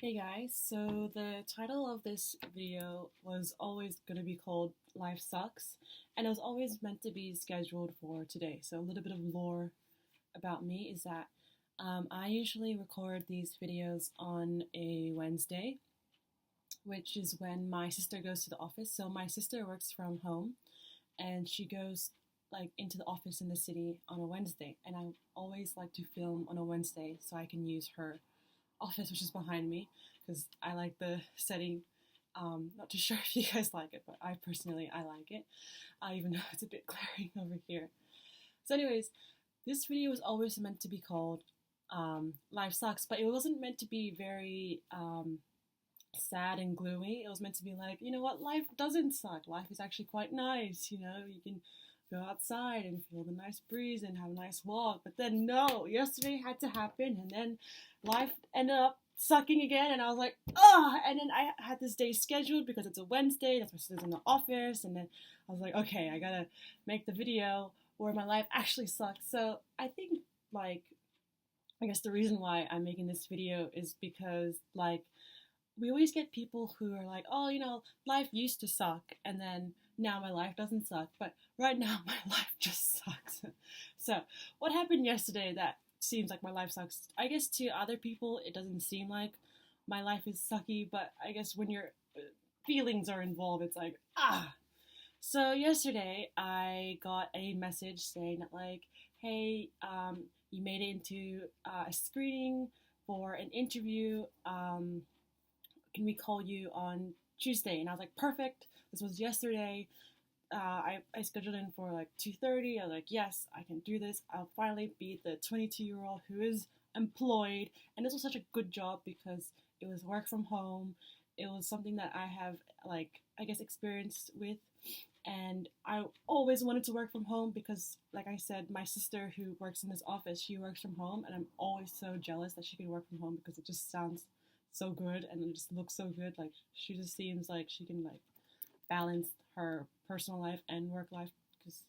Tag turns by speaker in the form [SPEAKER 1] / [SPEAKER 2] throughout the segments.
[SPEAKER 1] Hey guys, so the title of this video was always going to be called Life Sucks, and it was always meant to be scheduled for today. So, a little bit of lore about me is that I usually record these videos on a Wednesday, which is when my sister goes to the office. So, my sister works from home and she goes like into the office in the city on a Wednesday, and I always like to film on a Wednesday so I can use her office, which is behind me, because I like the setting. Not too sure if you guys like it, but I like it. Even though it's a bit glaring over here. So, anyways, this video was always meant to be called "Life Sucks," but it wasn't meant to be very sad and gloomy. It was meant to be like, you know what, life doesn't suck. Life is actually quite nice. You can go outside and feel the nice breeze and have a nice walk. But then no, yesterday had to happen, and then life ended up sucking again, and I was like, oh, and then I had this day scheduled because it's a Wednesday, that's my sister's in the office, and then I was like, okay, I gotta make the video where my life actually sucks. So I think, like, I guess the reason why I'm making this video is because, like, we always get people who are like, oh, life used to suck, and then now my life doesn't suck, but right now my life just sucks. So, what happened yesterday that seems like my life sucks? I guess to other people it doesn't seem like my life is sucky, but I guess when your feelings are involved, it's like, ah. So, yesterday I got a message saying that, like, hey, you made it into a screening for an interview. Can we call you on Tuesday? And I was like, perfect. This was yesterday. I scheduled in for like 2:30. I was like, yes, I can do this. I'll finally be the 22-year-old who is employed. And this was such a good job because it was work from home. It was something that I have, like, I guess, experience with. And I always wanted to work from home because, like I said, my sister who works in this office, she works from home, and I'm always so jealous that she can work from home because it just sounds so good and it just looks so good. Like, she just seems like she can, like, balance her personal life and work life because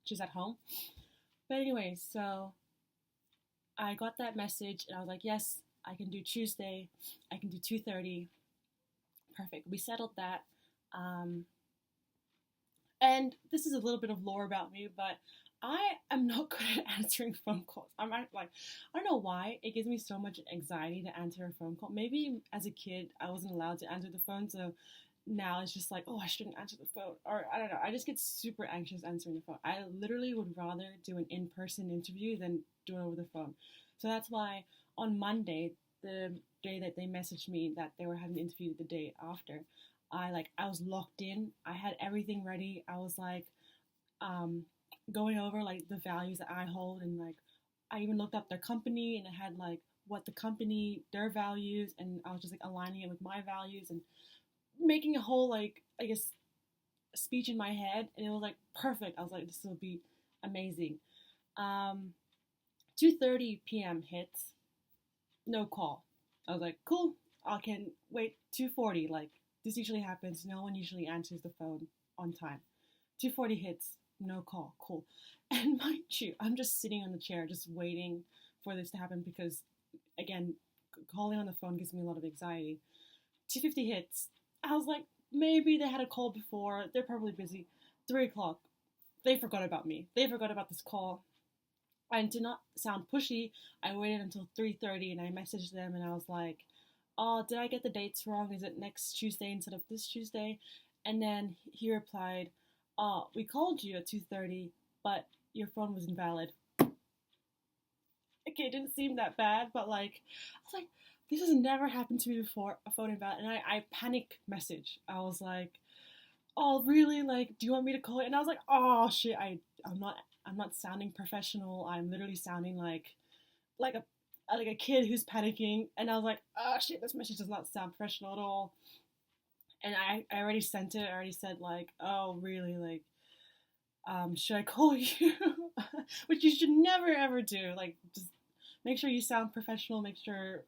[SPEAKER 1] she's at home. But anyway, so I got that message and I was like, yes, I can do Tuesday. I can do 2:30. Perfect. We settled that. Um, and this is a little bit of lore about me, but I am not good at answering phone calls. Like, I don't know why it gives me so much anxiety to answer a phone call. Maybe as a kid I wasn't allowed to answer the phone, so now it's just like, oh, I shouldn't answer the phone, or I don't know. I just get super anxious answering the phone. I literally would rather do an in-person interview than do it over the phone. So that's why on Monday, the day that they messaged me that they were having an interview the day after, I was locked in. I had everything ready. I was like um going over like the values that I hold, and like I even looked up their company and it had like what the company, their values, and I was just like aligning it with my values and making a whole, like, I guess, speech in my head, and it was like perfect. I was like, this will be amazing. 2:30 p.m. hits, no call. I was like, cool. I can wait 2:40. Like, this usually happens. No one usually answers the phone on time. 2:40 hits, no call. Cool. And mind you, I'm just sitting on the chair, just waiting for this to happen because, again, calling on the phone gives me a lot of anxiety. 2:50 hits. I was like, maybe they had a call before. They're probably busy. 3 o'clock. They forgot about me. They forgot about this call. And to not sound pushy, I waited until 3:30 and I messaged them and I was like, oh, did I get the dates wrong? Is it next Tuesday instead of this Tuesday? And then he replied, oh, we called you at 2:30, but your phone was invalid. Okay, it didn't seem that bad, but like, I was like, this has never happened to me before, a phone invalid. And I panic message. I was like, oh, really? Like, do you want me to call it? And I was like, oh shit, I'm not sounding professional. I'm literally sounding like a kid who's panicking. And I was like, oh shit, this message does not sound professional at all. And I already sent it. I already said like, oh really, like, should I call you? Which you should never ever do. Like, just make sure you sound professional. Make sure,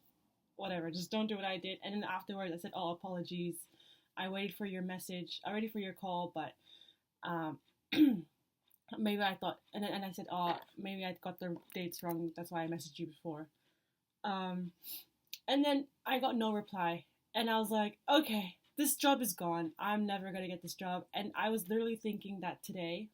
[SPEAKER 1] whatever. Just don't do what I did. And then afterwards, I said, oh, apologies. I waited for your message. I waited for your call, but um, maybe I thought, and I said, oh, maybe I got the dates wrong. That's why I messaged you before. Um, and then I got no reply. And I was like, okay, this job is gone. I'm never going to get this job. And I was literally thinking that today,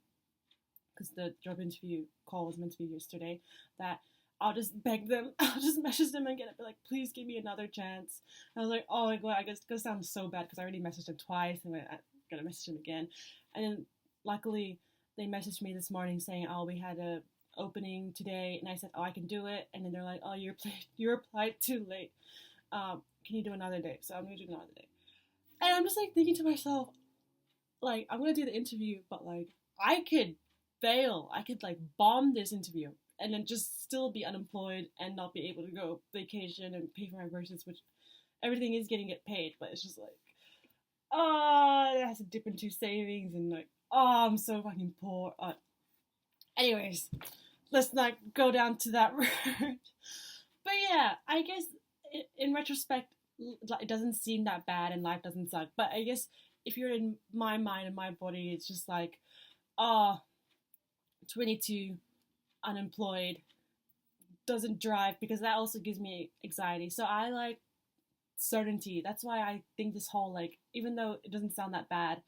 [SPEAKER 1] because the job interview call was meant to be yesterday, that I'll just beg them, I'll just message them again and be like, please give me another chance. And I was like, oh my god, I guess it's gonna sound so bad because I already messaged them twice and I'm gonna message them again. And then luckily they messaged me this morning saying, oh, we had a opening today, and I said, oh, I can do it. And then they're like, oh, you replied too late. Can you do another day? So I'm gonna do another day. And I'm just like thinking to myself, like, I'm gonna do the interview, but like, I could fail. I could like bomb this interview and then just still be unemployed and not be able to go vacation and pay for my groceries, which everything is getting get paid, but it's just like, oh, it has to dip into savings and like, oh, I'm so fucking poor. Anyways, let's not go down to that road. But yeah, I guess in retrospect, it doesn't seem that bad and life doesn't suck. But I guess if you're in my mind and my body, it's just like, oh, 22, unemployed, doesn't drive, because that also gives me anxiety. So I like certainty. That's why I think this whole, like, even though it doesn't sound that bad,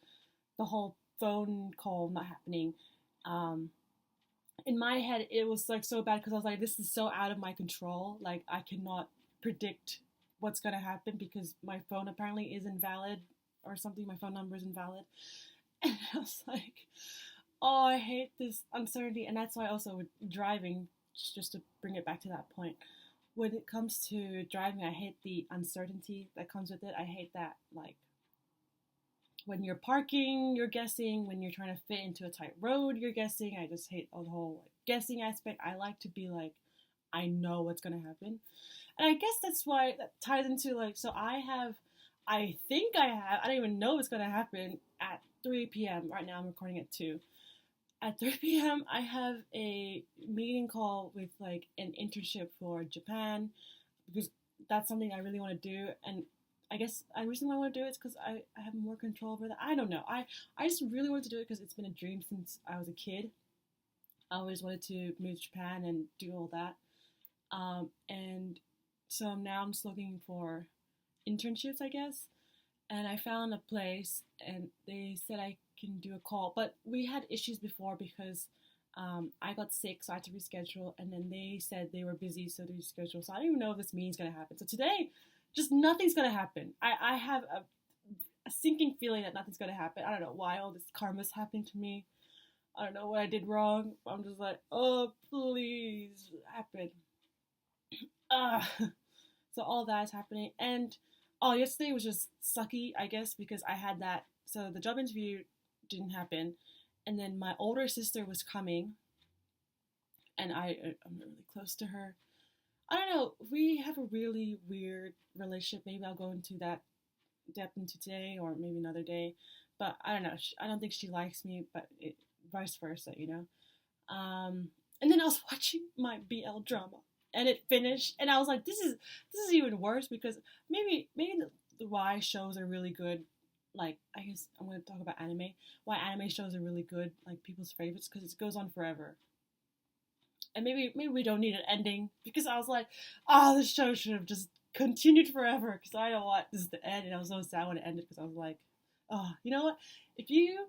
[SPEAKER 1] the whole phone call not happening, in my head it was like so bad because I was like, this is so out of my control. Like, I cannot predict what's gonna happen because my phone apparently is invalid or something. My phone number is invalid. And I was like, oh, I hate this uncertainty. And that's why also with driving, just to bring it back to that point, when it comes to driving, I hate the uncertainty that comes with it. I hate that, like, when you're parking, you're guessing. When you're trying to fit into a tight road, you're guessing. I just hate all the whole like, guessing aspect. I like to be like, I know what's gonna happen. And I guess that's why that ties into like, so I think I don't even know what's gonna happen at 3 p.m. Right now I'm recording at 2. At 3 p.m. I have a meeting call with like an internship for Japan, because that's something I really want to do. And I guess I reason why I want to do it is because I have more control over that. I don't know. I just really wanted to do it because it's been a dream since I was a kid. I always wanted to move to Japan and do all that. And so now I'm just looking for internships, I guess. And I found a place, and they said I can do a call. But we had issues before because I got sick, so I had to reschedule. And then they said they were busy, so they rescheduled. So I don't even know if this meeting's gonna happen. So today, just nothing's gonna happen. I have a sinking feeling that nothing's gonna happen. I don't know why all this karma's happening to me. I don't know what I did wrong. I'm just like, oh, please happen. Uh, so all that is happening. And oh, yesterday was just sucky, I guess, because I had that. So the job interview didn't happen, and then my older sister was coming, and I'm really close to her. I don't know. We have a really weird relationship. Maybe I'll go into that depth into today, or maybe another day. But I don't know. I don't think she likes me, but vice versa, you know. And then I was watching my BL drama, and it finished, and I was like, this is even worse because maybe the why shows are really good. Like, I guess I'm going to talk about anime. Why anime shows are really good, like people's favorites, because it goes on forever. And maybe we don't need an ending, because I was like, oh, this show should have just continued forever because I don't want this to end. And I was so sad when it ended because I was like, oh, you know what? If you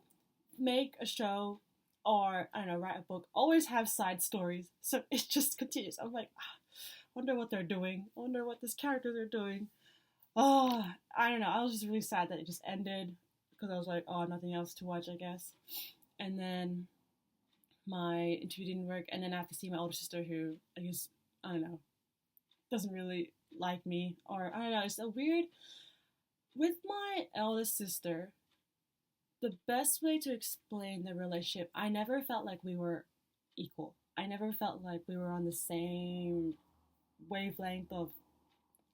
[SPEAKER 1] make a show or, I don't know, write a book, always have side stories so it just continues. I'm like, wonder what they're doing. I wonder what this characters are doing. Oh, I don't know. I was just really sad that it just ended because I was like, oh, nothing else to watch, I guess. And then my interview didn't work, and then I have to see my older sister who, I guess, I don't know, doesn't really like me, or I don't know, it's so weird. With my eldest sister, the best way to explain the relationship, I never felt like we were equal. I never felt like we were on the same wavelength of,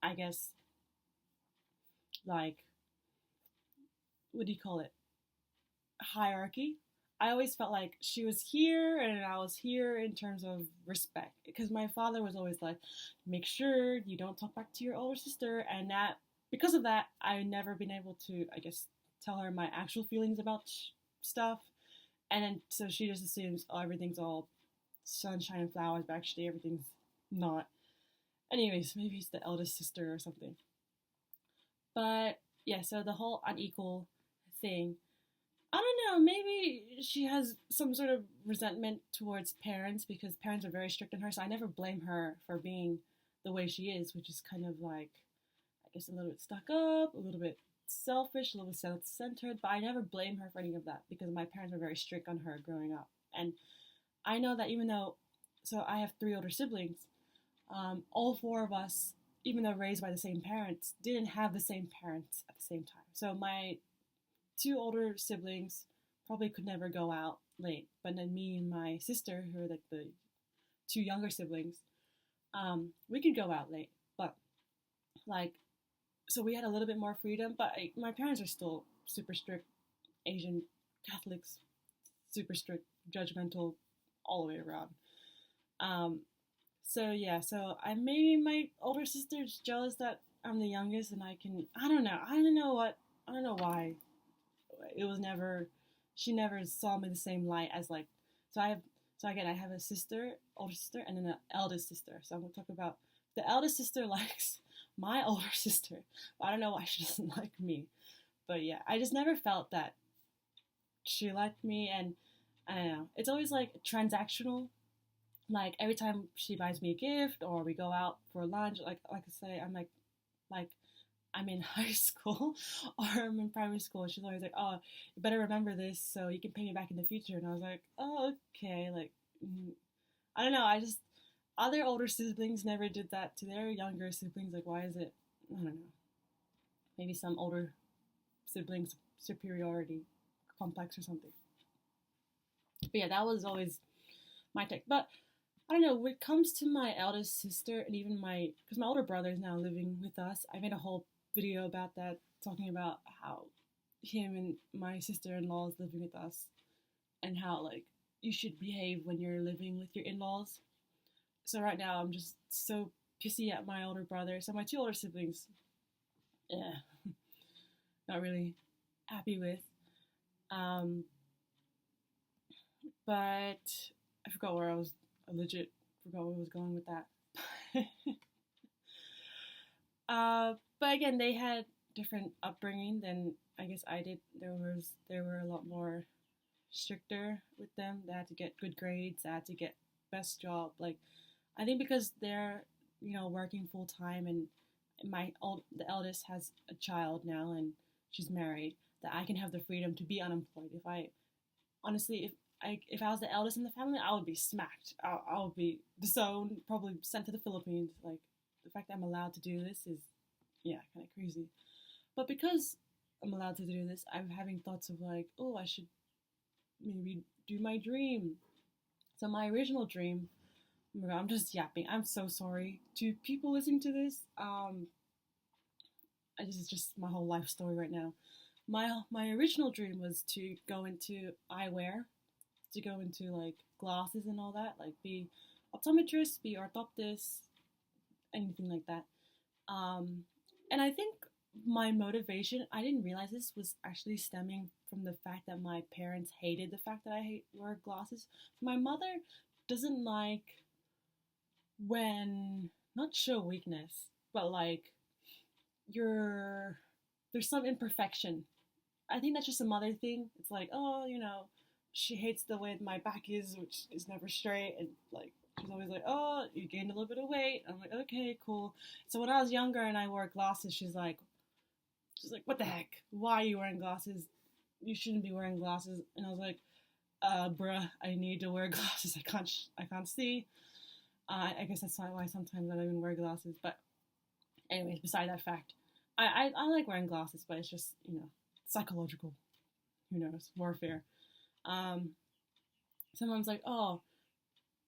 [SPEAKER 1] I guess, like, what do you call it? Hierarchy. I always felt like she was here and I was here in terms of respect. Because my father was always like, make sure you don't talk back to your older sister. And that, because of that, I've never been able to, I guess, tell her my actual feelings about stuff. And then, so she just assumes, oh, everything's all sunshine and flowers, but actually everything's not. Anyways, maybe it's the eldest sister or something. But yeah, so the whole unequal thing, I don't know, maybe she has some sort of resentment towards parents because parents are very strict on her. So I never blame her for being the way she is, which is kind of like, I guess, a little bit stuck up, a little bit selfish, a little bit self centered. But I never blame her for any of that because my parents were very strict on her growing up. And I know that even though, so I have three older siblings, all four of us, even though raised by the same parents, didn't have the same parents at the same time. So my two older siblings probably could never go out late, but then me and my sister, who are like the two younger siblings, we could go out late. But like, so we had a little bit more freedom. But my parents are still super strict, Asian Catholics, super strict, judgmental, all the way around. Um, so yeah, so I maybe my older sister is jealous that I'm the youngest and I can. I don't know. I don't know what. I don't know why. It was never. She never saw me the same light as like. So I have. So again, I have a sister, older sister, and then an eldest sister. So I'm gonna talk about the eldest sister likes my older sister. But I don't know why she doesn't like me. But yeah, I just never felt that she liked me, and I don't know. It's always like transactional. Like every time she buys me a gift or we go out for lunch, like I say, like I'm in high school or I'm in primary school. She's always like, "Oh, you better remember this so you can pay me back in the future." And I was like, "Oh, okay." Like, I don't know. I just other older siblings never did that to their younger siblings. Like, why is it? I don't know. Maybe some older siblings superiority complex or something. But yeah, that was always my take. But I don't know, when it comes to my eldest sister and even because my older brother is now living with us, I made a whole video about that, talking about how him and my sister-in-law is living with us and how, like, you should behave when you're living with your in-laws. So right now, I'm just so pissy at my older brother. So my two older siblings, yeah, not really happy with. Um, but I forgot where I legit forgot where I was going with that. But again, they had different upbringing than I guess I did. They were a lot more stricter with them. They had to get good grades. They had to get best job. Like I think because they're working full time and the eldest has a child now and she's married, that I can have the freedom to be unemployed. If I honestly if I was the eldest in the family, I would be smacked. I would be disowned, probably sent to the Philippines. Like the fact that I'm allowed to do this is, yeah, kind of crazy. But because I'm allowed to do this, I'm having thoughts of like, oh, I should maybe do my dream. So my original dream, oh my God, I'm just yapping. I'm so sorry to people listening to this. This is just my whole life story right now. My original dream was to go into eyewear, to go into like glasses and all that, like be optometrist, be orthoptist, anything like that. Um, and I think my motivation, I didn't realize this, was actually stemming from the fact that my parents hated the fact that I wear glasses. My mother doesn't like when, not show weakness, but like you're, there's some imperfection. I think that's just a mother thing. It's like, oh, she hates the way my back is, which is never straight, and like she's always like, oh, you gained a little bit of weight. I'm like, okay, cool. So when I was younger and I wore glasses, she's like, what the heck? Why are you wearing glasses? You shouldn't be wearing glasses. And I was like, bruh, I need to wear glasses. I can't see. I guess that's not why sometimes I don't even wear glasses. But anyways, beside that fact, I like wearing glasses, but it's just psychological. Who knows? Warfare. Um, Someone's like, oh,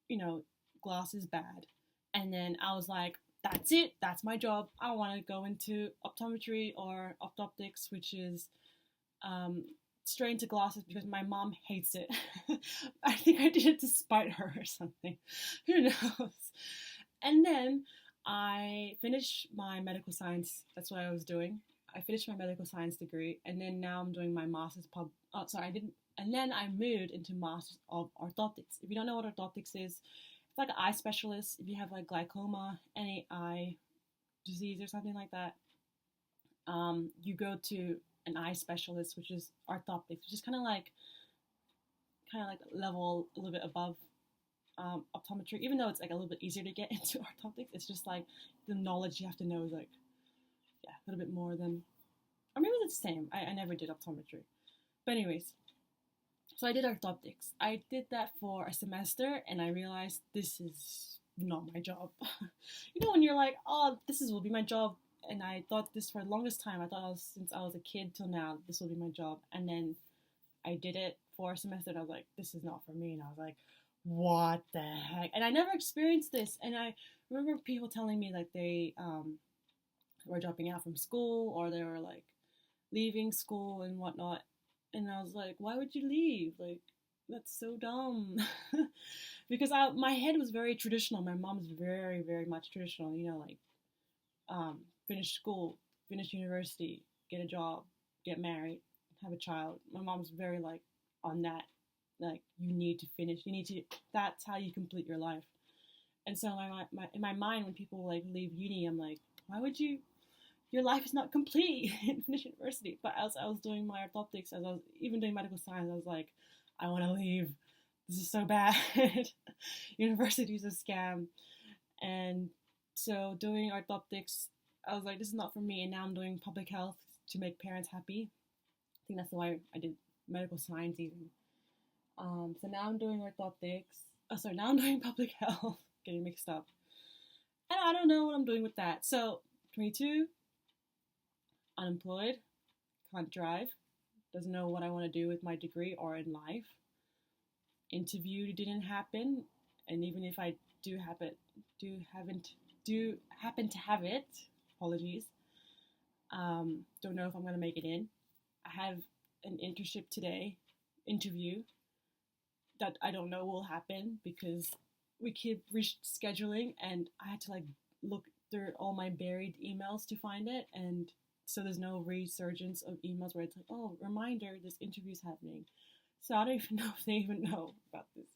[SPEAKER 1] you know, glass is bad. And then I was like, that's it. That's my job. I want to go into optometry or optotics, which is um, straight into glasses because my mom hates it. I think I did it to spite her or something. Who knows? And then I finished my medical science. That's what I was doing. I finished my medical science degree, and then now I'm doing my master's Oh, sorry, I didn't. And then I moved into masters of orthotics. If you don't know what orthotics is, it's like an eye specialist. If you have like glaucoma, any eye disease or something like that, you go to an eye specialist, which is orthoptics, which is kind of like level a little bit above optometry. Even though it's like a little bit easier to get into orthoptics, it's just like the knowledge you have to know is like a little bit more than, or maybe it's the same. I never did optometry, but anyways. So I did orthoptics. I did that for a semester, and I realized this is not my job. When you're like, oh, will be my job, and I thought this for the longest time. I thought since I was a kid till now, this will be my job. And then I did it for a semester, and I was like, this is not for me. And I was like, what the heck? And I never experienced this. And I remember people telling me like they were dropping out from school, or they were like leaving school and whatnot. And I was like, why would you leave? Like, that's so dumb. Because my head was very traditional. My mom's very, very much traditional. Like finish school, finish university, get a job, get married, have a child. My mom's very like on that. Like, you need to finish. That's how you complete your life. And so in my mind, when people like leave uni, I'm like, why would you? Your life is not complete and finish university. But as I was doing my orthoptics, as I was even doing medical science, I was like, I want to leave. This is so bad. University is a scam. And so doing orthoptics, I was like, this is not for me. And now I'm doing public health to make parents happy. I think that's why I did medical science even. So now I'm doing orthoptics. Now I'm doing public health. Getting mixed up. And I don't know what I'm doing with that. So 22, unemployed, can't drive, doesn't know what I want to do with my degree or in life. Interview didn't happen, and even if I do happen to have it, apologies. Don't know if I'm gonna make it in. I have an internship today, interview that I don't know will happen because we keep rescheduling, and I had to like look through all my buried emails to find it, and so there's no resurgence of emails where it's like, oh, reminder, this interview's happening. So I don't even know if they even know about this.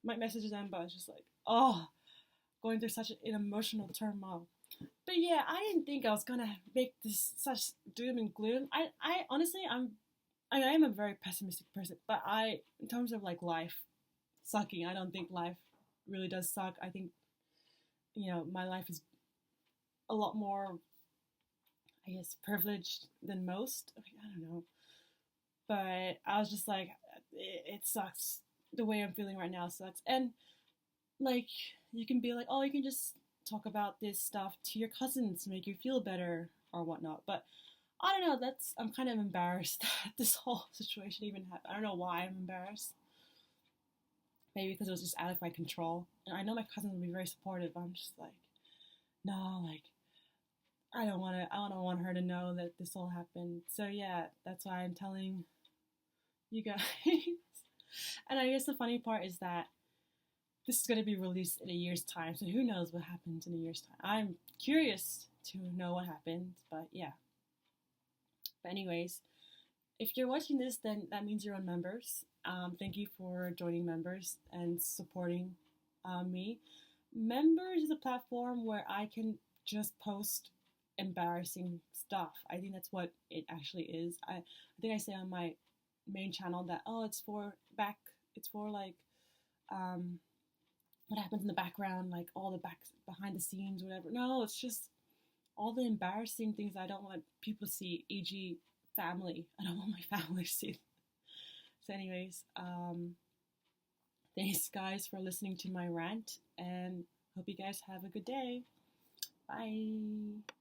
[SPEAKER 1] I might message them, but it's just like, oh, going through such an emotional turmoil. But yeah, I didn't think I was gonna make this such doom and gloom. I honestly, I am a very pessimistic person, but in terms of like life sucking, I don't think life really does suck. I think, my life is a lot more, I guess, privileged than most. I don't know. But I was just like, it sucks. The way I'm feeling right now sucks. And like, you can be like, oh, you can just talk about this stuff to your cousins to make you feel better or whatnot. But I don't know, I'm kind of embarrassed that this whole situation even happened. I don't know why I'm embarrassed. Maybe because it was just out of my control. And I know my cousins will be very supportive, but I'm just like, no, like, I don't want her to know that this all happened. So yeah, that's why I'm telling you guys. And I guess the funny part is that this is going to be released in a year's time, so who knows what happens in a year's time. I'm curious to know what happens, but yeah. But anyways, if you're watching this, then that means you're on Members. Thank you for joining Members and supporting me. Members is a platform where I can just post embarrassing stuff. I think that's what it actually is. I think I say on my main channel that, oh, it's for like what happens in the background, like all the behind the scenes, whatever. No, it's just all the embarrassing things I don't want people to see, e.g. family. I don't want my family to see. So anyways, thanks guys for listening to my rant, and hope you guys have a good day. Bye.